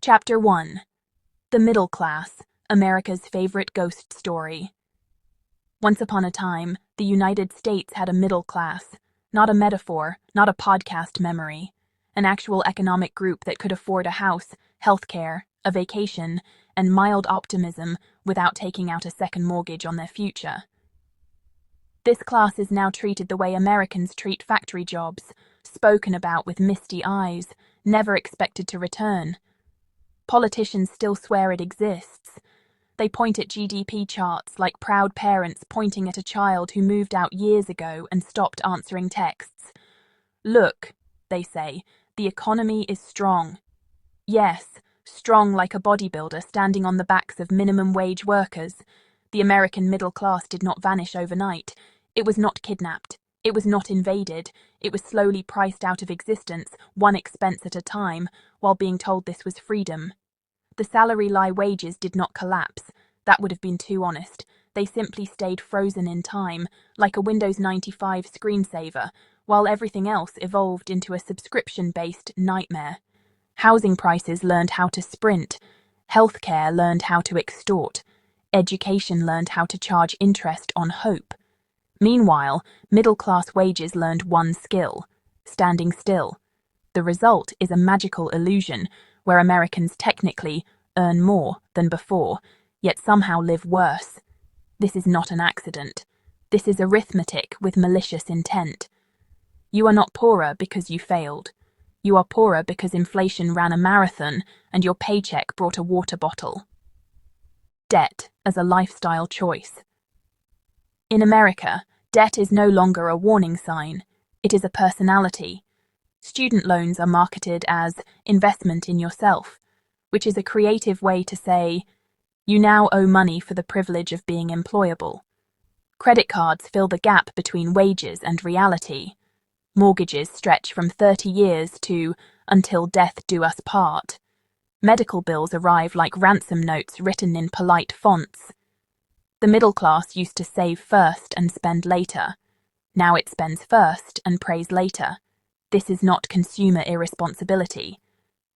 Chapter 1. The Middle Class, America's Favorite Ghost Story. Once upon a time, the United States had a middle class, not a metaphor, not a podcast memory, an actual economic group that could afford a house, healthcare, a vacation, and mild optimism without taking out a second mortgage on their future. This class is now treated the way Americans treat factory jobs, spoken about with misty eyes, never expected to return. Politicians still swear it exists. They point at GDP charts like proud parents pointing at a child who moved out years ago and stopped answering texts. Look, they say, the economy is strong. Yes, strong like a bodybuilder standing on the backs of minimum wage workers. The American middle class did not vanish overnight. It was not kidnapped. It was not invaded. It was slowly priced out of existence, one expense at a time, while being told this was freedom. The salary-lie wages did not collapse. That would have been too honest. They simply stayed frozen in time, like a Windows 95 screensaver, while everything else evolved into a subscription-based nightmare. Housing prices learned how to sprint. Healthcare learned how to extort. Education learned how to charge interest on hope. Meanwhile, middle-class wages learned one skill: standing still. The result is a magical illusion where Americans technically earn more than before, yet somehow live worse. This is not an accident. This is arithmetic with malicious intent. You are not poorer because you failed. You are poorer because inflation ran a marathon and your paycheck brought a water bottle. Debt as a lifestyle choice. In America, debt is no longer a warning sign. It is a personality. Student loans are marketed as investment in yourself, which is a creative way to say, you now owe money for the privilege of being employable. Credit cards fill the gap between wages and reality. Mortgages stretch from 30 years to until death do us part. Medical bills arrive like ransom notes written in polite fonts. The middle class used to save first and spend later. Now it spends first and prays later. This is not consumer irresponsibility.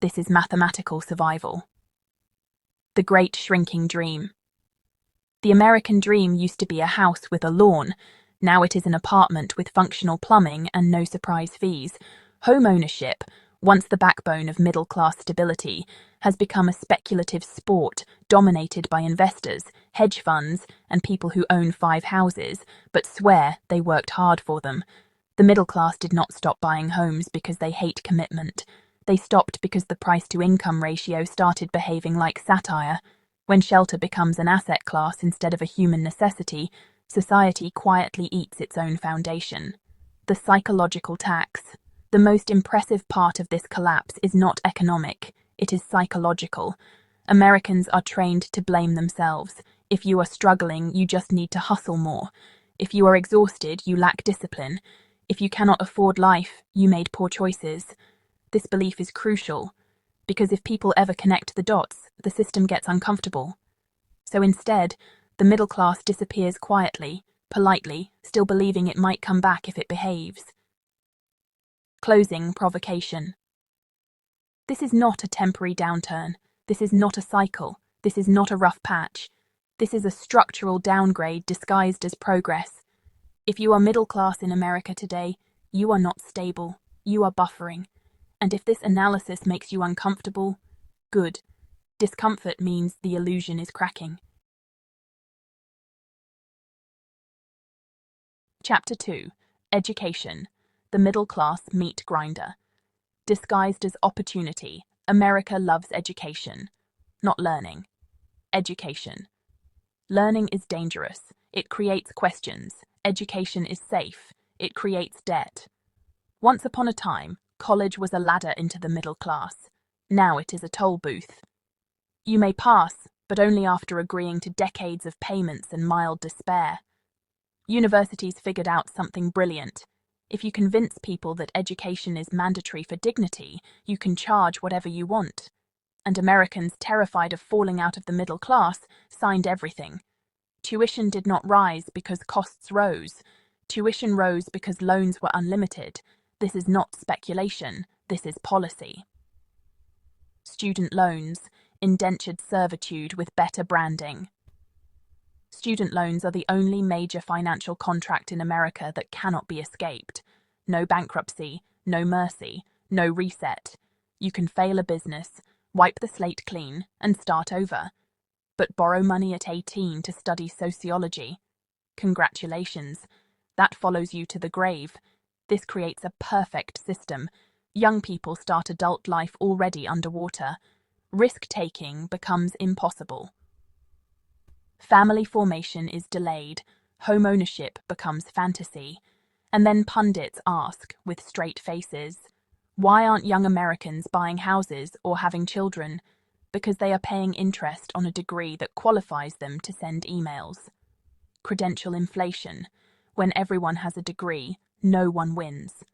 This is mathematical survival. The Great Shrinking Dream. The American dream used to be a house with a lawn. Now it is an apartment with functional plumbing and no surprise fees. Home ownership, once the backbone of middle-class stability, has become a speculative sport dominated by investors, hedge funds, and people who own 5 houses, but swear they worked hard for them. The middle class did not stop buying homes because they hate commitment. They stopped because the price-to-income ratio started behaving like satire. When shelter becomes an asset class instead of a human necessity, society quietly eats its own foundation. The psychological tax. The most impressive part of this collapse is not economic, it is psychological. Americans are trained to blame themselves. If you are struggling, you just need to hustle more. If you are exhausted, you lack discipline. If you cannot afford life, you made poor choices. This belief is crucial, because if people ever connect the dots, the system gets uncomfortable. So instead, the middle class disappears quietly, politely, still believing it might come back if it behaves. Closing provocation. This is not a temporary downturn. This is not a cycle. This is not a rough patch. This is a structural downgrade disguised as progress. If you are middle class in America today, you are not stable. You are buffering. And if this analysis makes you uncomfortable, good. Discomfort means the illusion is cracking. Chapter 2. Education. The middle class meat grinder. Disguised as opportunity, America loves education. Not learning. Education. Learning is dangerous. It creates questions. Education is safe. It creates debt. Once upon a time, college was a ladder into the middle class. Now it is a toll booth. You may pass, but only after agreeing to decades of payments and mild despair. Universities figured out something brilliant. If you convince people that education is mandatory for dignity, you can charge whatever you want. And Americans, terrified of falling out of the middle class, signed everything. Tuition did not rise because costs rose. Tuition rose because loans were unlimited. This is not speculation. This is policy. student loans, indentured servitude with better branding. Student loans are the only major financial contract in America that cannot be escaped. No bankruptcy, no mercy, no reset. You can fail a business, wipe the slate clean, and start over. But borrow money at 18 to study sociology. Congratulations. That follows you to the grave. This creates a perfect system. Young people start adult life already underwater. Risk-taking becomes impossible. Family formation is delayed, home ownership becomes fantasy, and then pundits ask, with straight faces, why aren't young Americans buying houses or having children? Because they are paying interest on a degree that qualifies them to send emails. Credential inflation. When everyone has a degree, no one wins.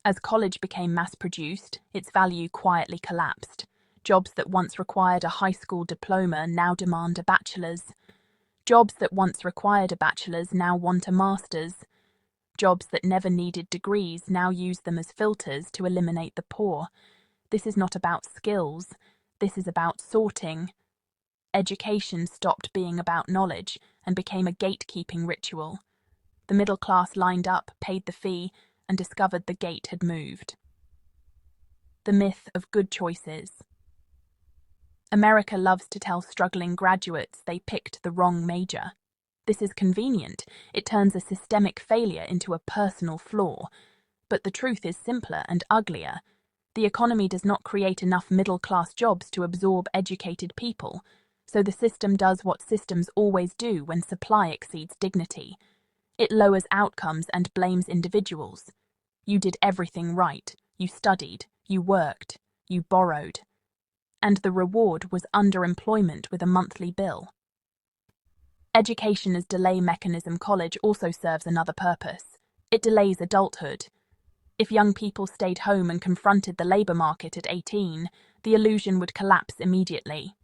As college became mass-produced, its value quietly collapsed. Jobs that once required a high school diploma now demand a bachelor's. Jobs that once required a bachelor's now want a master's. Jobs that never needed degrees now use them as filters to eliminate the poor. This is not about skills. This is about sorting. Education stopped being about knowledge and became a gatekeeping ritual. The middle class lined up, paid the fee, and discovered the gate had moved. The myth of good choices. America loves to tell struggling graduates they picked the wrong major. This is convenient. It turns a systemic failure into a personal flaw. But the truth is simpler and uglier. The economy does not create enough middle-class jobs to absorb educated people, so the system does what systems always do when supply exceeds dignity. It lowers outcomes and blames individuals. You did everything right. You studied. You worked. You borrowed. And the reward was underemployment with a monthly bill. Education as delay mechanism. College also serves another purpose. It delays adulthood. If young people stayed home and confronted the labor market at 18, the illusion would collapse immediately.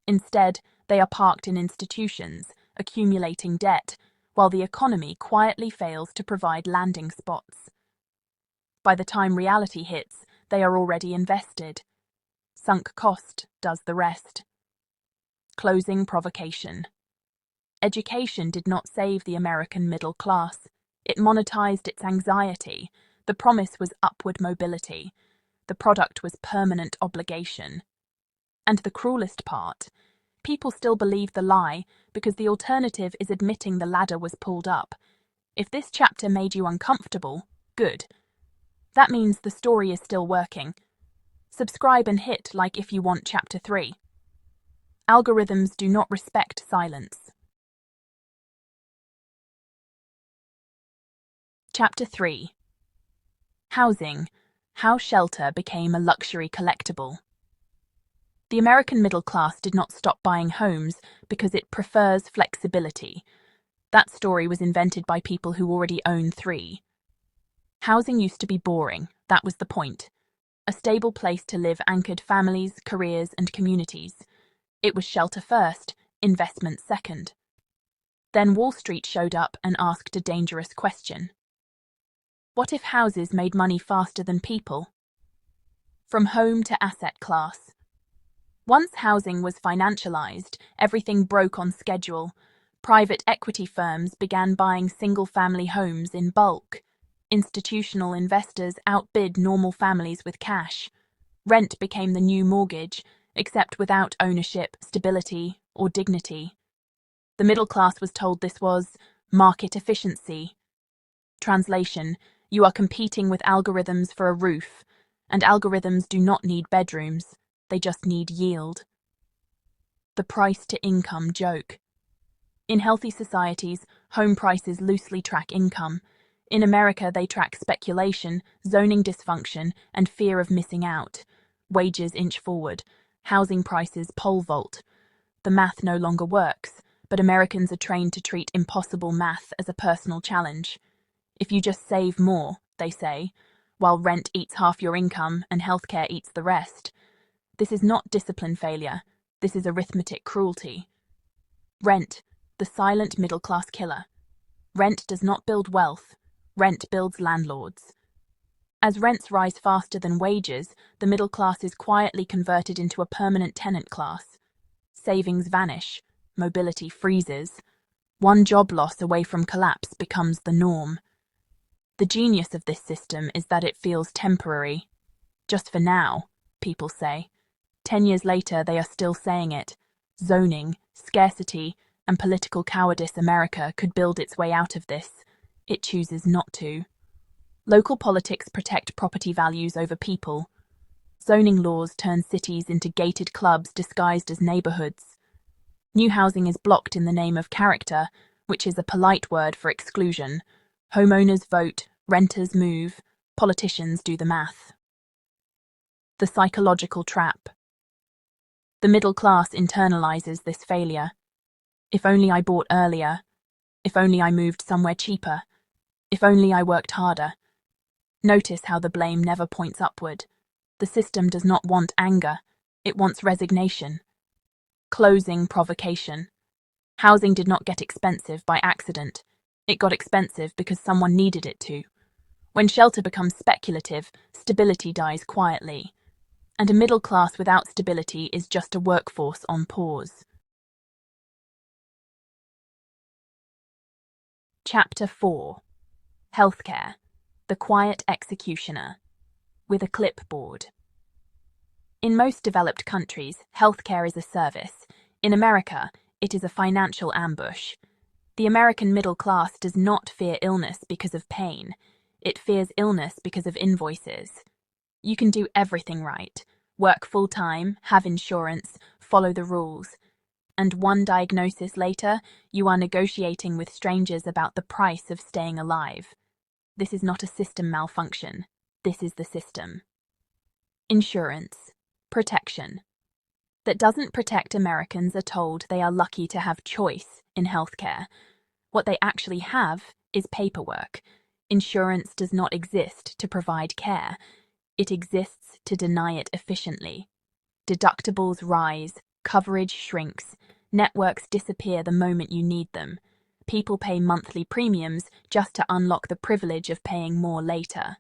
Instead, they are parked in institutions, accumulating debt, while the economy quietly fails to provide landing spots. By the time reality hits, they are already invested. Sunk cost does the rest. Closing provocation. Education did not save the American middle class. It monetized its anxiety. The promise was upward mobility. The product was permanent obligation. And the cruelest part, people still believe the lie because the alternative is admitting the ladder was pulled up. If this chapter made you uncomfortable, good. That means the story is still working. Subscribe and hit like if you want Chapter 3. Algorithms do not respect silence. Chapter 3. Housing. How shelter became a luxury collectible. The American middle class did not stop buying homes because it prefers flexibility. That story was invented by people who already own 3. Housing used to be boring, that was the point. A stable place to live anchored families, careers, and communities. It was shelter first, investment second. Then Wall Street showed up and asked a dangerous question. What if houses made money faster than people? From home to asset class. Once housing was financialized, everything broke on schedule. Private equity firms began buying single-family homes in bulk. Institutional investors outbid normal families with cash. Rent became the new mortgage, except without ownership, stability, or dignity. The middle class was told this was market efficiency. Translation: you are competing with algorithms for a roof, and algorithms do not need bedrooms, they just need yield. The price-to-income joke. In healthy societies, home prices loosely track income. In America, they track speculation, zoning dysfunction, and fear of missing out. Wages inch forward. Housing prices pole vault. The math no longer works, but Americans are trained to treat impossible math as a personal challenge. If you just save more, they say, while rent eats half your income and healthcare eats the rest. This is not discipline failure. This is arithmetic cruelty. Rent, the silent middle-class killer. Rent does not build wealth. Rent builds landlords. As rents rise faster than wages, the middle class is quietly converted into a permanent tenant class. Savings vanish, mobility freezes. One job loss away from collapse becomes the norm. The genius of this system is that it feels temporary. Just for now, people say. 10 years later, they are still saying it. Zoning, scarcity, and political cowardice. America could build its way out of this. It chooses not to. Local politics protect property values over people. Zoning laws turn cities into gated clubs disguised as neighborhoods. New housing is blocked in the name of character, which is a polite word for exclusion. Homeowners vote, renters move, politicians do the math. The psychological trap. The middle class internalizes this failure. If only I bought earlier. If only I moved somewhere cheaper. If only I worked harder. Notice how the blame never points upward. The system does not want anger. It wants resignation. Closing provocation. Housing did not get expensive by accident. It got expensive because someone needed it to. When shelter becomes speculative, stability dies quietly. And a middle class without stability is just a workforce on pause. Chapter 4. Healthcare. The quiet executioner. With a clipboard. In most developed countries, healthcare is a service. In America, it is a financial ambush. The American middle class does not fear illness because of pain. It fears illness because of invoices. You can do everything right. Work full-time, have insurance, follow the rules. And one diagnosis later, you are negotiating with strangers about the price of staying alive. This is not a system malfunction. This is the system. Insurance. Protection. That doesn't protect Americans are told they are lucky to have choice in healthcare. What they actually have is paperwork. Insurance does not exist to provide care. It exists to deny it efficiently. Deductibles rise, coverage shrinks, networks disappear the moment you need them. People pay monthly premiums just to unlock the privilege of paying more later.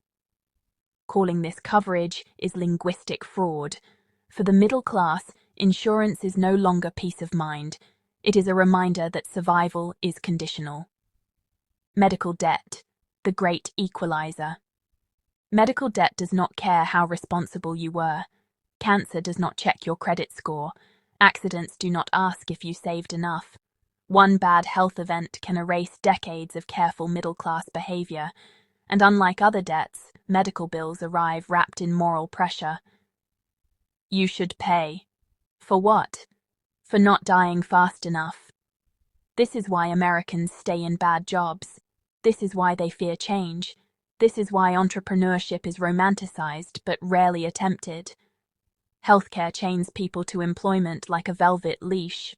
Calling this coverage is linguistic fraud. For the middle class, insurance is no longer peace of mind. It is a reminder that survival is conditional. Medical debt, the great equalizer. Medical debt does not care how responsible you were. Cancer does not check your credit score. Accidents do not ask if you saved enough. One bad health event can erase decades of careful middle-class behavior. And unlike other debts, medical bills arrive wrapped in moral pressure. You should pay. For what? For not dying fast enough. This is why Americans stay in bad jobs. This is why they fear change. This is why entrepreneurship is romanticized but rarely attempted. Healthcare chains people to employment like a velvet leash.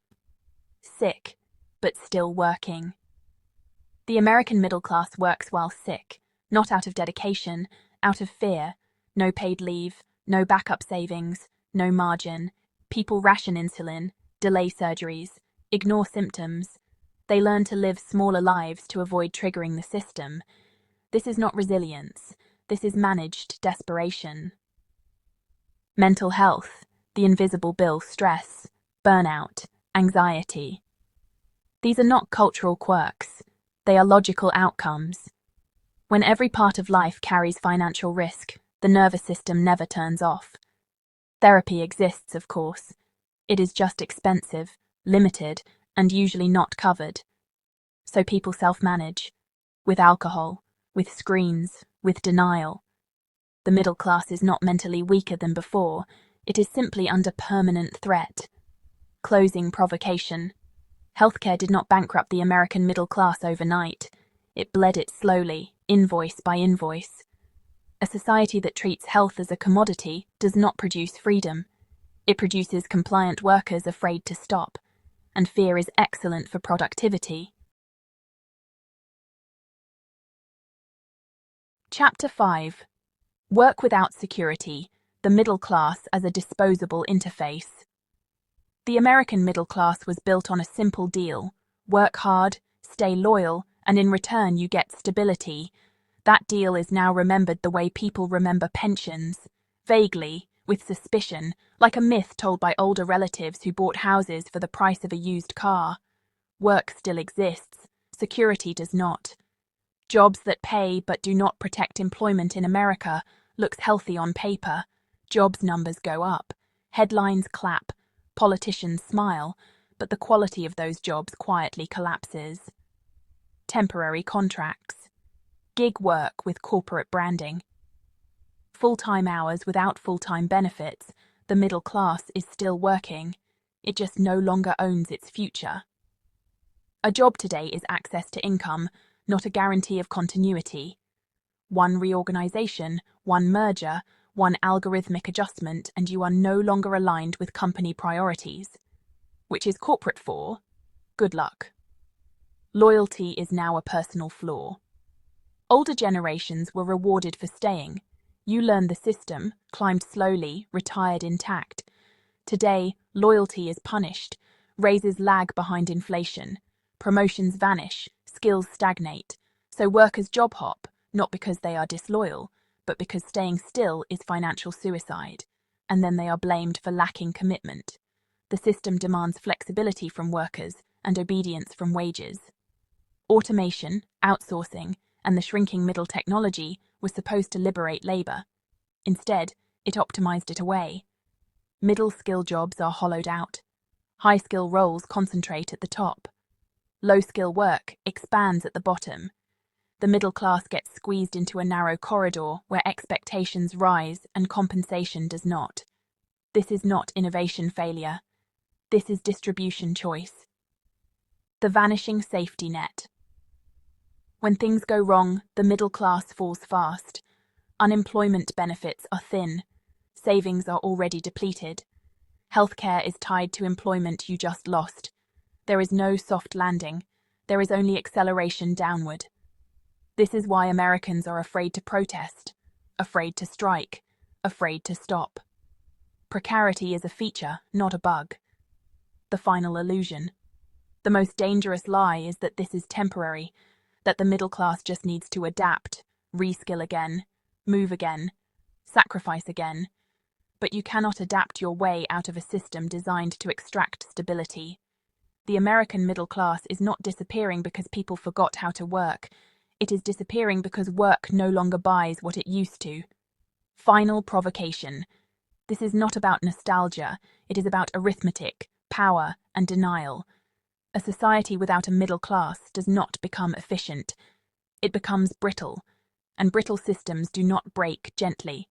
Sick, but still working. The American middle class works while sick, not out of dedication, out of fear. No paid leave, no backup savings, no margin. People ration insulin, delay surgeries, ignore symptoms. They learn to live smaller lives to avoid triggering the system. This is not resilience. This is managed desperation. Mental health, the invisible bill: stress, burnout, anxiety. These are not cultural quirks. They are logical outcomes. When every part of life carries financial risk, the nervous system never turns off. Therapy exists, of course. It is just expensive, limited, and usually not covered. So people self-manage, with alcohol, with screens, with denial. The middle class is not mentally weaker than before. It is simply under permanent threat. Closing provocation. Healthcare did not bankrupt the American middle class overnight. It bled it slowly, invoice by invoice. A society that treats health as a commodity does not produce freedom. It produces compliant workers afraid to stop, and fear is excellent for productivity. Chapter 5. Work without security, the middle class as a disposable interface. The American middle class was built on a simple deal: work hard, stay loyal, and in return you get stability. That deal is now remembered the way people remember pensions, vaguely, with suspicion, like a myth told by older relatives who bought houses for the price of a used car. Work still exists, security does not. Jobs that pay but do not protect employment in America looks healthy on paper. Jobs numbers go up, headlines clap, politicians smile, but the quality of those jobs quietly collapses. Temporary contracts. Gig work with corporate branding. Full-time hours without full-time benefits, the middle class is still working. It just no longer owns its future. A job today is access to income, not a guarantee of continuity. One reorganization, one merger, one algorithmic adjustment, and you are no longer aligned with company priorities. Which is corporate for? Good luck. Loyalty is now a personal flaw. Older generations were rewarded for staying. You learned the system, climbed slowly, retired intact. Today, loyalty is punished. Raises lag behind inflation. Promotions vanish, skills stagnate. So workers job hop, not because they are disloyal, but because staying still is financial suicide. And then they are blamed for lacking commitment. The system demands flexibility from workers and obedience from wages. Automation, outsourcing, and the shrinking middle technology was supposed to liberate labor. Instead, it optimized it away. Middle-skill jobs are hollowed out. High-skill roles concentrate at the top. Low-skill work expands at the bottom. The middle class gets squeezed into a narrow corridor where expectations rise and compensation does not. This is not innovation failure. This is distribution choice. The vanishing safety net. When things go wrong, the middle class falls fast. Unemployment benefits are thin. Savings are already depleted. Healthcare is tied to employment you just lost. There is no soft landing. There is only acceleration downward. This is why Americans are afraid to protest, afraid to strike, afraid to stop. Precarity is a feature, not a bug. The final illusion. The most dangerous lie is that this is temporary, that the middle class just needs to adapt, reskill again, move again, sacrifice again. But you cannot adapt your way out of a system designed to extract stability. The American middle class is not disappearing because people forgot how to work. It is disappearing because work no longer buys what it used to. Final provocation. This is not about nostalgia. It is about arithmetic, power, and denial. A society without a middle class does not become efficient. It becomes brittle, and brittle systems do not break gently.